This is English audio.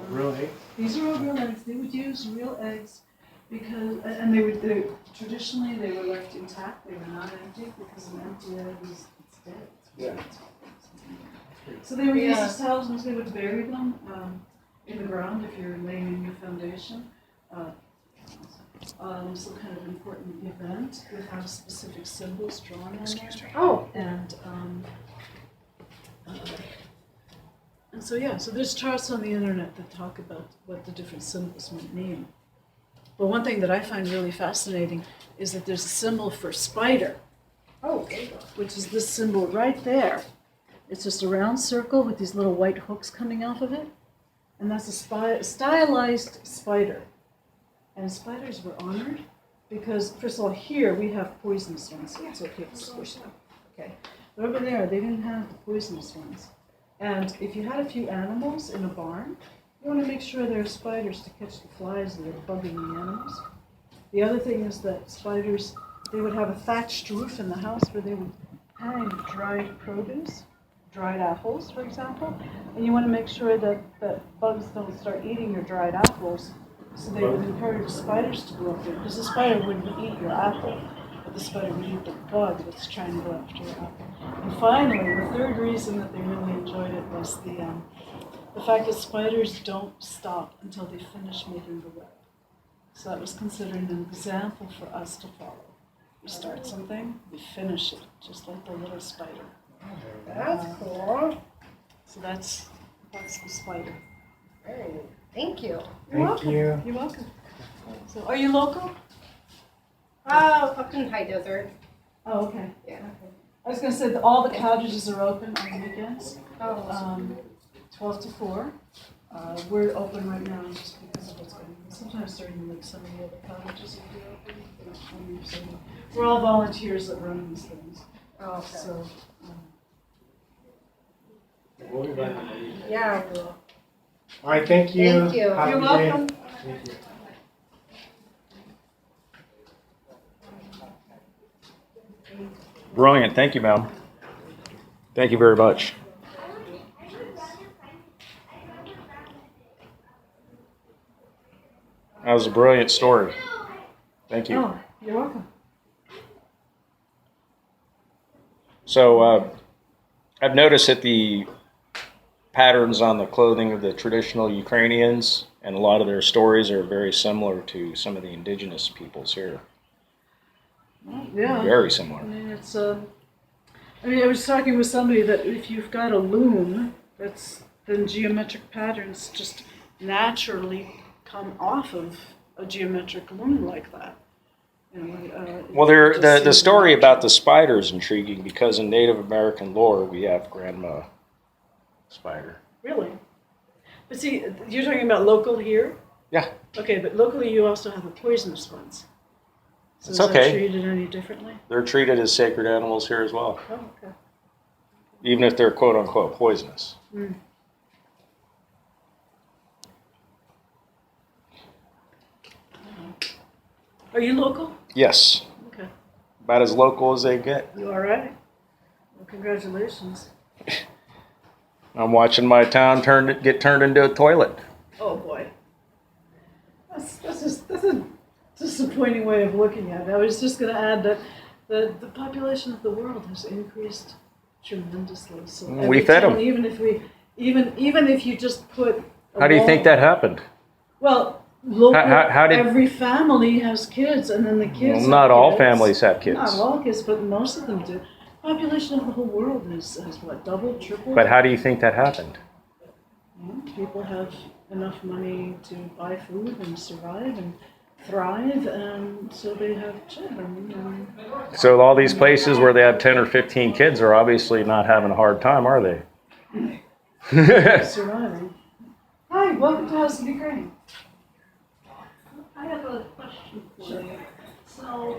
Real eggs? These are all real eggs. They would use real eggs because, and traditionally they were left intact. They were not empty because an empty egg is it's dead. Yeah. So they were used as talismans. They would bury them in the ground if you're laying a new foundation. Some kind of important event would have specific symbols drawn on there. Oh. And so yeah, so there's charts on the internet that talk about what the different symbols might mean. But one thing that I find really fascinating is that there's a symbol for spider. Oh. Which is this symbol right there. It's just a round circle with these little white hooks coming off of it. And that's a stylized spider. And spiders were honored because, first of all, here we have poisonous ones, so it's okay to squish them. Okay. But over there, they didn't have the poisonous ones. And if you had a few animals in a barn, you want to make sure there are spiders to catch the flies that are bugging the animals. The other thing is that spiders, they would have a thatched roof in the house where they would hang dried produce, dried apples, for example. And you want to make sure that bugs don't start eating your dried apples. So they would encourage spiders to go up there, because the spider wouldn't eat your apple, but the spider would eat the bug that's trying to go after your apple. And finally, the third reason that they really enjoyed it was the fact that spiders don't stop until they finish making the web. So that was considered an example for us to follow. We start something, we finish it, just like the little spider. That's cool. So that's the spider. Hey, thank you. Thank you. You're welcome. So, are you local? Up in High Desert. Oh, okay. Yeah. Okay. I was going to say that all the cottages are open on the weekends, Oh. 12 to 4. We're open right now just because of what's going on. Sometimes during the week, some of the other cottages will be open. They're not coming, so we're all volunteers that run these things. Oh, okay. So, We'll be back on the weekend. Yeah, we will. All right, thank you. Thank you. Have a You're good day. welcome. Thank you. Brilliant. Thank you, ma'am. Thank you very much. That was a brilliant story. Thank you. oh, you're welcome. So I've noticed that the patterns on the clothing of the traditional Ukrainians and a lot of their stories are very similar to some of the indigenous peoples here. Yeah. Very I similar. mean, it's I was talking with somebody that if you've got a loom, then geometric patterns just naturally come off of a geometric loom like that. You know, Well, it just the seems story natural. about the spider is intriguing because in Native American lore we have Grandma Spider. Really? But see, you're talking about local here? Yeah. Okay, but locally you also have the poisonous ones. So It's is okay. that treated any differently? They're treated as sacred animals here as well, Oh, okay. even if they're quote unquote poisonous. Mm. Are you local? Yes, Okay. about as local as they get. You all right? Well, congratulations. I'm watching my town get turned into a toilet. Oh boy. That's a disappointing way of looking at it. I was just going to add that the population of the world has increased tremendously. So We every fed town, 'em. even if you just put a How do you think wall- that happened? Well, local, how did- every family has kids, and then the kids. Well, not have all kids. families have kids. Not all kids, but most of them do. Population of the whole world has what, doubled, tripled? But how do you think that happened? Well, people have enough money to buy food and survive and thrive, and so they have children. So all these places where they have 10 or 15 kids are obviously not having a hard time, are they? And surviving. Hi, welcome to House of Ukraine. I have a question for you. So,